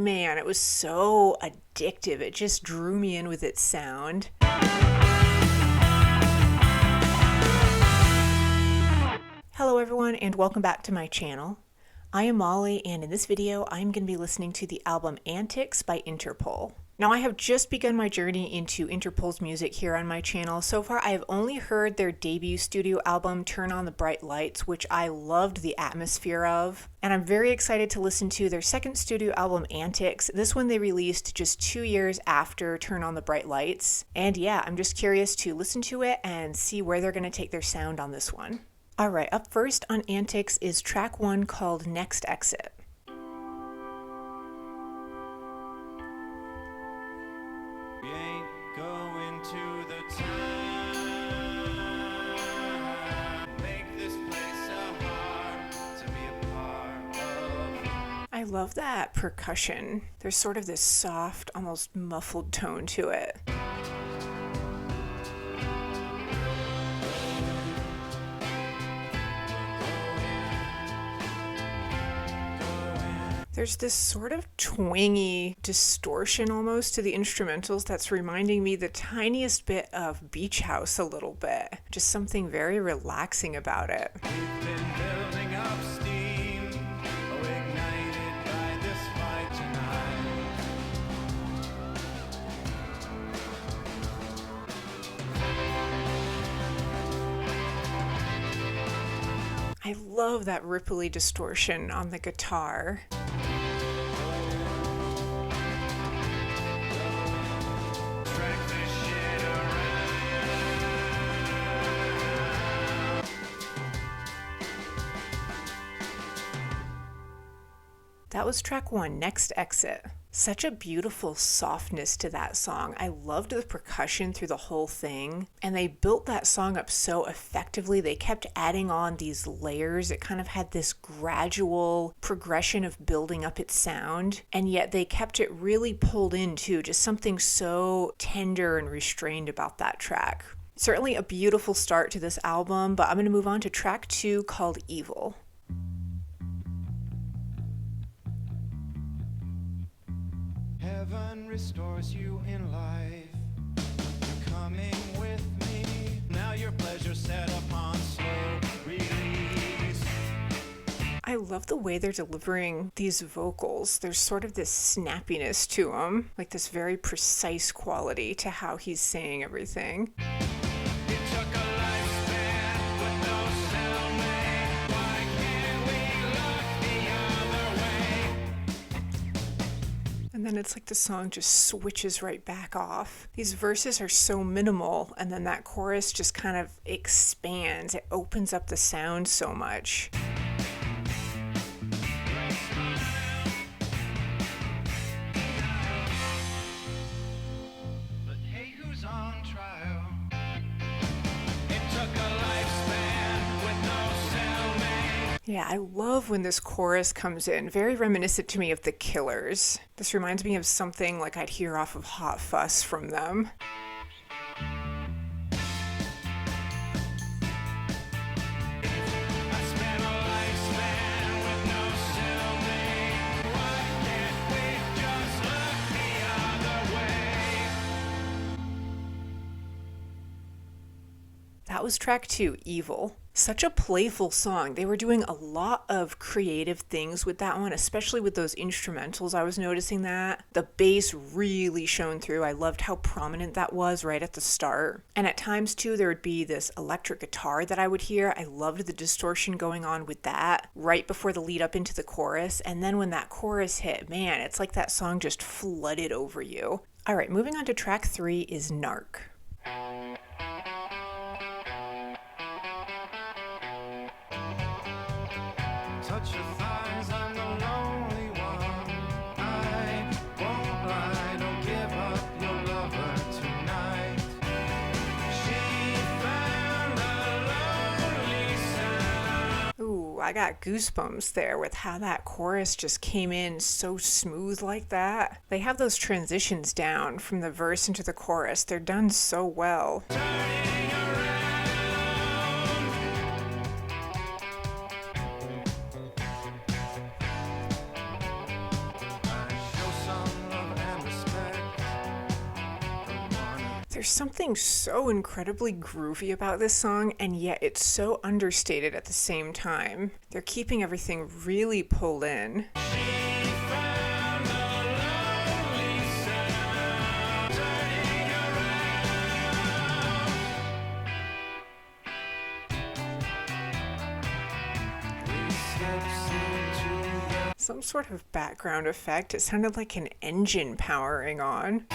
man, it was so addictive. It just drew me in with its sound. Hello everyone, and welcome back to my channel. I am Molly, and in this video I'm going to be listening to the album Antics by Interpol. Now, I have just begun my journey into Interpol's music here on my channel. So far I have only heard their debut studio album Turn on the Bright Lights, which I loved the atmosphere of, and I'm very excited to listen to their second studio album Antics. This one they released just 2 years after Turn on the Bright Lights, and yeah, I'm just curious to listen to it and see where they're going to take their sound on this one. Alright, up first on Antics is track 1 called Next Exit. We ain't going to the town. Make this place so hard to be a part of. I love that percussion. There's sort of this soft, almost muffled tone to it. There's this sort of twangy distortion almost to the instrumentals that's reminding me the tiniest bit of Beach House a little bit. Just something very relaxing about it. We've been building up steam, ignited by this fight tonight. I love that ripply distortion on the guitar. That was track 1, Next Exit. Such a beautiful softness to that song. I loved the percussion through the whole thing, and they built that song up so effectively. They kept adding on these layers. It kind of had this gradual progression of building up its sound, and yet they kept it really pulled in too. Just something so tender and restrained about that track. Certainly a beautiful start to this album, but I'm going to move on to track 2 called Evil. Heaven restores you in life. You're coming with me. Now your pleasure set upon slow release. I love the way they're delivering these vocals. There's sort of this snappiness to them, like this very precise quality to how he's saying everything. It took a lifespan with no cellmate. Why can't we look the other way? And then it's like the song just switches right back off. These verses are so minimal, and then that chorus just kind of expands. It opens up the sound so much. But hey, who's on trial? It took a lifespan with no cellmate. Yeah, I love when this chorus comes in. Very reminiscent to me of The Killers. This reminds me of something like I'd hear off of Hot Fuss from them. I spent a lifespan with no cellmate. Why can't we just look the other way? That was track 2, Evil. Such a playful song. They were doing a lot of creative things with that one, especially with those instrumentals. I was noticing that. The bass really shone through. I loved how prominent that was right at the start. And at times too, there would be this electric guitar that I would hear. I loved the distortion going on with that right before the lead up into the chorus. And then when that chorus hit, man, it's like that song just flooded over you. All right, moving on to track 3 is Narc. Touch your thighs, I'm the lonely one. I won't lie, don't give up your lover tonight. She found a lonely sound. Ooh, I got goosebumps there with how that chorus just came in so smooth like that. They have those transitions down from the verse into the chorus. They're done so well. Turning around. I show There's something so incredibly groovy about this song, and yet it's so understated at the same time. They're keeping everything really pulled in. Some sort of background effect. It sounded like an engine powering on.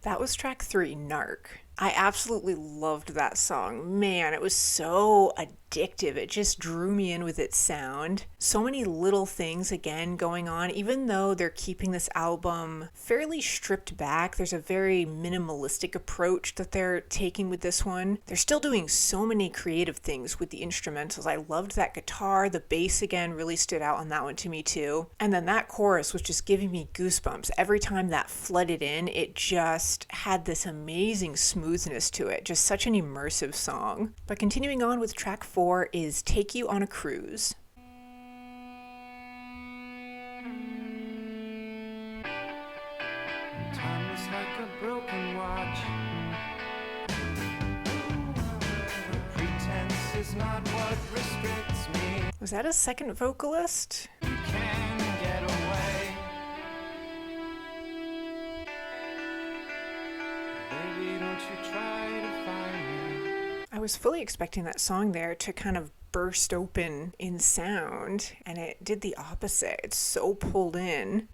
That was track 3, Narc. I absolutely loved that song. Man, it was so addictive. It just drew me in with its sound. So many little things again going on, even though they're keeping this album fairly stripped back. There's a very minimalistic approach that they're taking with this one. They're still doing so many creative things with the instrumentals. I loved that guitar. The bass again really stood out on that one to me too. And then that chorus was just giving me goosebumps. Every time that flooded in, it just had this amazing smoothness to it. Just such an immersive song. But continuing on with track 4 is Take You on a Cruise. Time is like a broken watch. Pretense is not what restricts me. Was that a second vocalist? You can get away. Baby, don't you try to find me. I was fully expecting that song there to kind of burst open in sound, and it did the opposite. It's so pulled in.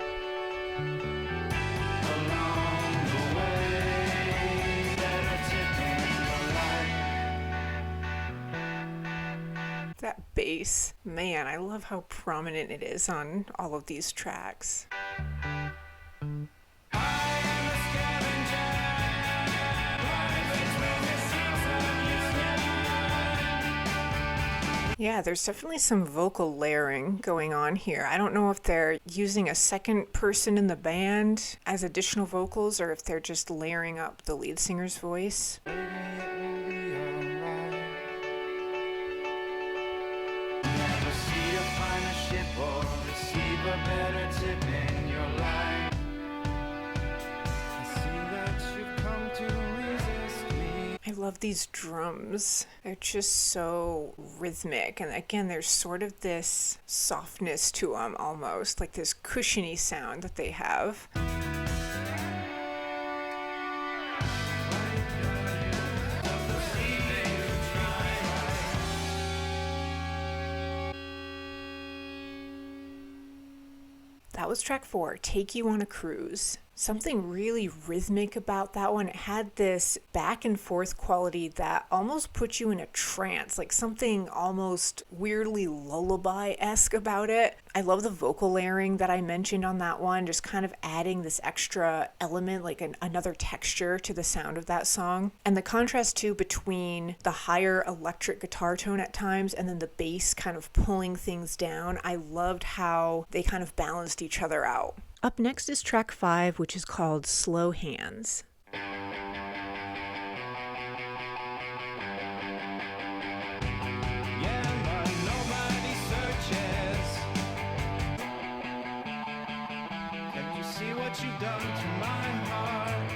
That bass, man, I love how prominent it is on all of these tracks. Yeah, there's definitely some vocal layering going on here. I don't know if they're using a second person in the band as additional vocals or if they're just layering up the lead singer's voice. I love these drums. They're just so rhythmic. And again, there's sort of this softness to them almost, like this cushiony sound that they have. That was track 4, Take You on a Cruise. Something really rhythmic about that one. It had this back and forth quality that almost put you in a trance, like something almost weirdly lullaby-esque about it. I love the vocal layering that I mentioned on that one, just kind of adding this extra element, like another texture to the sound of that song. And the contrast too between the higher electric guitar tone at times and then the bass kind of pulling things down. I loved how they kind of balanced each other out. Up next is track 5, which is called Slow Hands. You've done to my heart.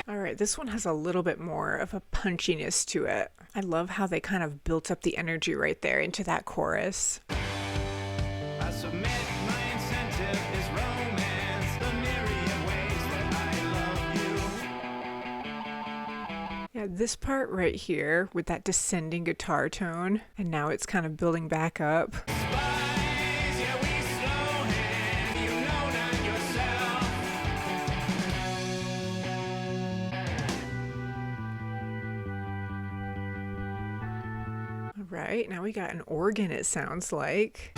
All right, this one has a little bit more of a punchiness to it. I love how they kind of built up the energy right there into that chorus. I submit my incentive is romance, the myriad ways that I love you. Yeah, this part right here with that descending guitar tone, and now it's kind of building back up. Right, now we got an organ, it sounds like.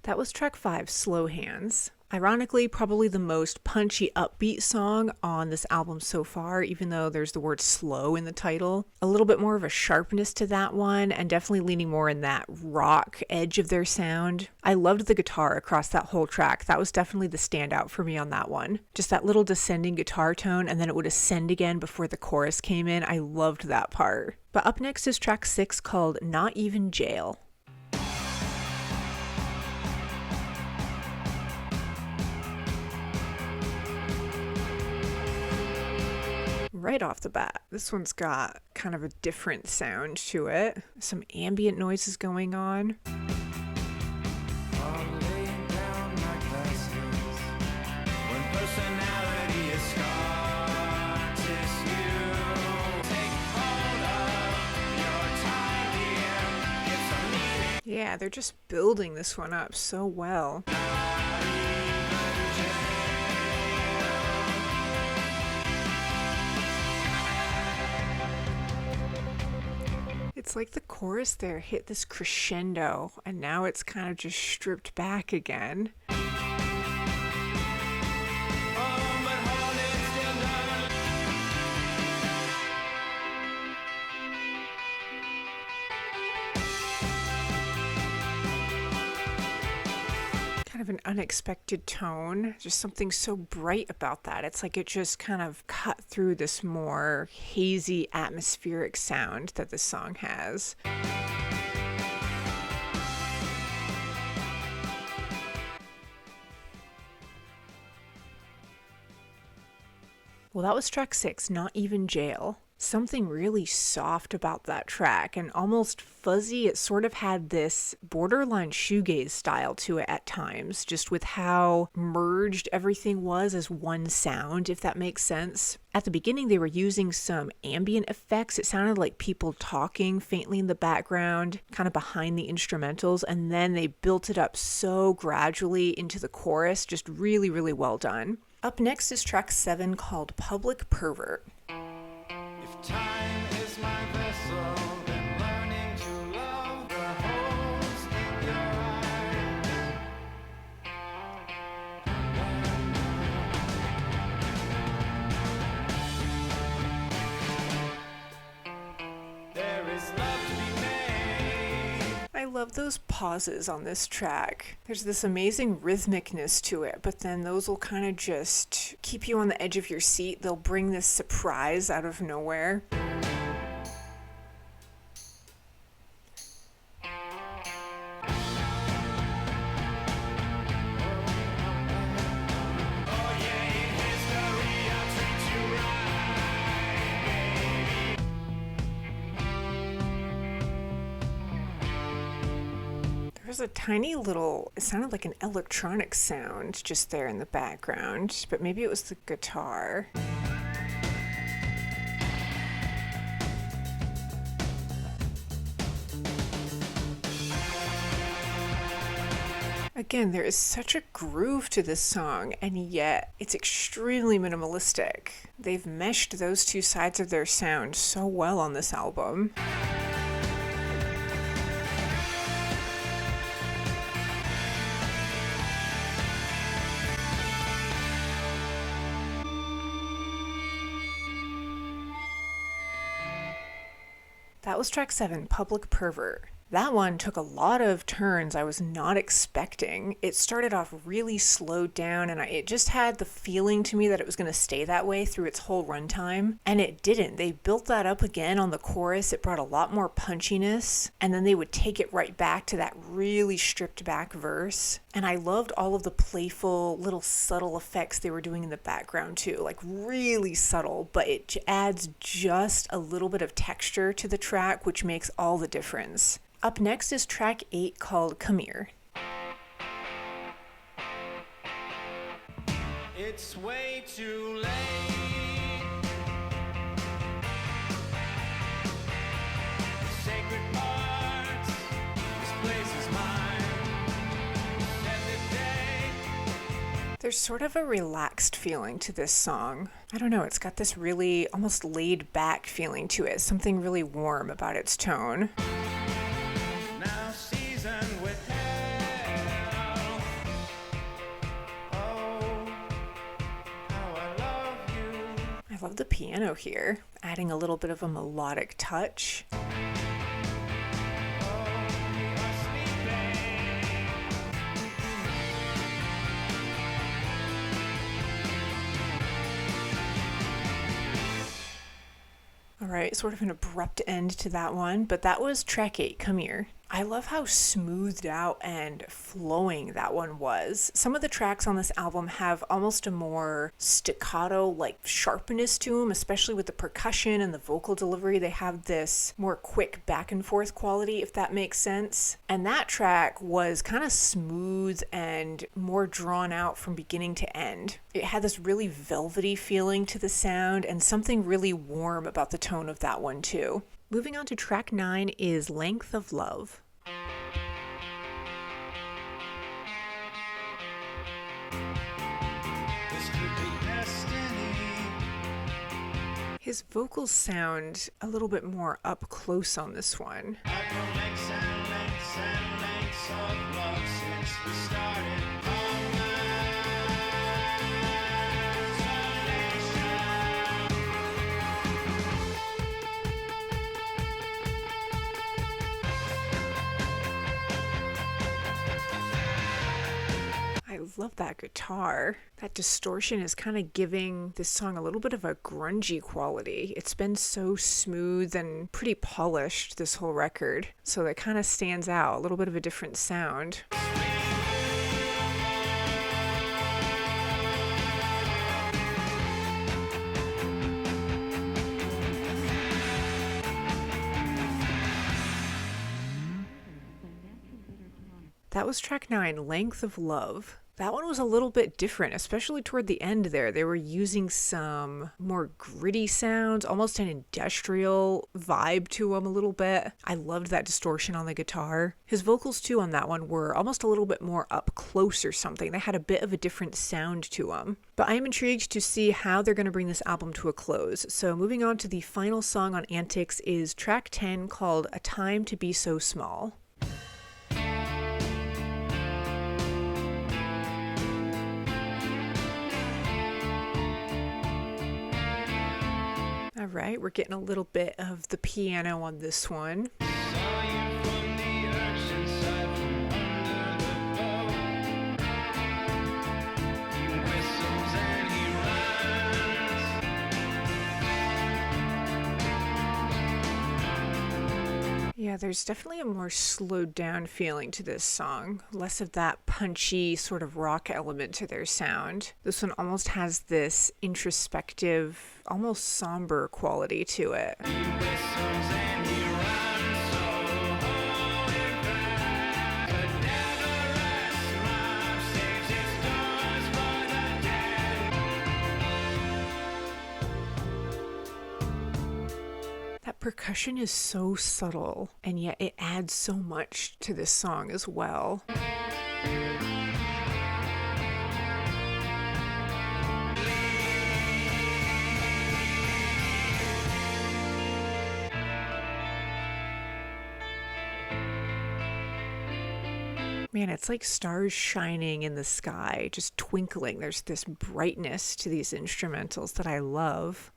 That was track 5, Slow Hands. Ironically, probably the most punchy, upbeat song on this album so far, even though there's the word slow in the title. A little bit more of a sharpness to that one, and definitely leaning more in that rock edge of their sound. I loved the guitar across that whole track. That was definitely the standout for me on that one. Just that little descending guitar tone, and then it would ascend again before the chorus came in. I loved that part. But up next is track 6 called Not Even Jail. Right off the bat, this one's got kind of a different sound to it. Some ambient noises going on. Yeah, they're just building this one up so well. It's like the chorus there hit this crescendo, and now it's kind of just stripped back again. Kind of an unexpected tone, just something so bright about that. It's like it just kind of cut through this more hazy atmospheric sound that this song has. Well, that was track 6, Not Even Jail. Something really soft about that track and almost fuzzy. It sort of had this borderline shoegaze style to it at times, just with how merged everything was as one sound, if that makes sense. At the beginning, they were using some ambient effects. It sounded like people talking faintly in the background, kind of behind the instrumentals, and then they built it up so gradually into the chorus. Just really, really well done. Up next is track 7 called Public Pervert. Time is my vessel, and learning to love the holes in your eye. There is love to be made. I love those pauses on this track. There's this amazing rhythmicness to it, but then those will kind of just keep you on the edge of your seat. They'll bring this surprise out of nowhere. There's a tiny little, it sounded like an electronic sound just there in the background, but maybe it was the guitar. Again, there is such a groove to this song, and yet it's extremely minimalistic. They've meshed those two sides of their sound so well on this album. That was track 7, Public Pervert. That one took a lot of turns I was not expecting. It started off really slowed down, and it just had the feeling to me that it was going to stay that way through its whole runtime, and it didn't. They built that up again on the chorus. It brought a lot more punchiness, and then they would take it right back to that really stripped back verse. And I loved all of the playful little subtle effects they were doing in the background too, like really subtle, but it adds just a little bit of texture to the track, which makes all the difference. Up next is track 8 called Come Here. It's way too late. Sacred parts, this place is mine. Set the day. There's sort of a relaxed feeling to this song. I don't know, it's got this really almost laid back feeling to it, something really warm about its tone. Now seasoned with hell. I love the piano here, adding a little bit of a melodic touch. Alright, sort of an abrupt end to that one, but that was track 8, Come Here. I love how smoothed out and flowing that one was. Some of the tracks on this album have almost a more staccato, like sharpness to them, especially with the percussion and the vocal delivery. They have this more quick back and forth quality, if that makes sense. And that track was kind of smooth and more drawn out from beginning to end. It had this really velvety feeling to the sound and something really warm about the tone of that one too. Moving on to track 9 is Length of Love. His vocals sound a little bit more up close on this one. I love that guitar. That distortion is kind of giving this song a little bit of a grungy quality. It's been so smooth and pretty polished, this whole record, so that kind of stands out, a little bit of a different sound. That was track 9, Length of Love. That one was a little bit different, especially toward the end there. They were using some more gritty sounds, almost an industrial vibe to them a little bit. I loved that distortion on the guitar. His vocals too on that one were almost a little bit more up close or something. They had a bit of a different sound to them. But I am intrigued to see how they're going to bring this album to a close. So moving on to the final song on Antics is track 10 called A Time to Be So Small. All right, we're getting a little bit of the piano on this one. Yeah, there's definitely a more slowed down feeling to this song. Less of that punchy sort of rock element to their sound. This one almost has this introspective, almost somber quality to it. That percussion is so subtle, and yet it adds so much to this song as well. Man, it's like stars shining in the sky, just twinkling. There's this brightness to these instrumentals that I love.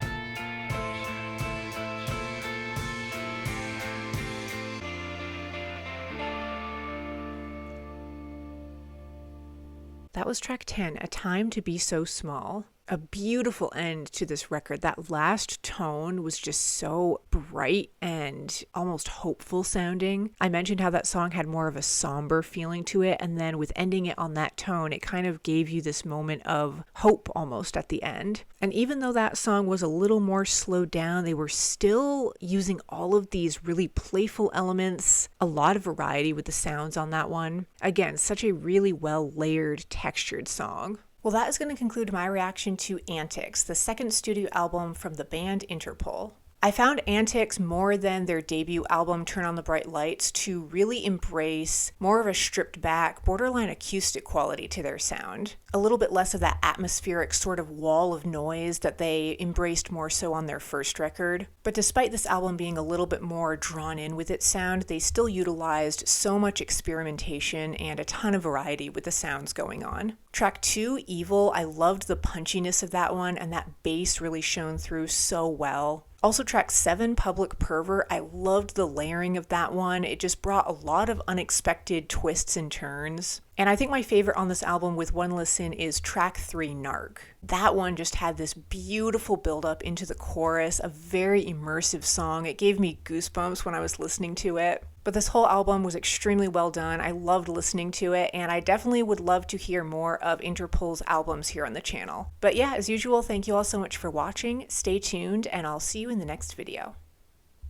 That was track 10, A Time to Be So Small. A beautiful end to this record. That last tone was just so bright and almost hopeful sounding. I mentioned how that song had more of a somber feeling to it, and then with ending it on that tone, it kind of gave you this moment of hope almost at the end. And even though that song was a little more slowed down, they were still using all of these really playful elements, a lot of variety with the sounds on that one. Again, such a really well layered, textured song. Well, that is going to conclude my reaction to Antics, the second studio album from the band Interpol. I found Antics more than their debut album Turn on the Bright Lights to really embrace more of a stripped back, borderline acoustic quality to their sound. A little bit less of that atmospheric sort of wall of noise that they embraced more so on their first record. But despite this album being a little bit more drawn in with its sound, they still utilized so much experimentation and a ton of variety with the sounds going on. Track 2, Evil, I loved the punchiness of that one, and that bass really shone through so well. Also track 7, Public Pervert, I loved the layering of that one. It just brought a lot of unexpected twists and turns. And I think my favorite on this album with one listen is track 3, Narc. That one just had this beautiful build-up into the chorus, a very immersive song. It gave me goosebumps when I was listening to it. But this whole album was extremely well done. I loved listening to it, and I definitely would love to hear more of Interpol's albums here on the channel. But yeah, as usual, thank you all so much for watching. Stay tuned, and I'll see you in the next video.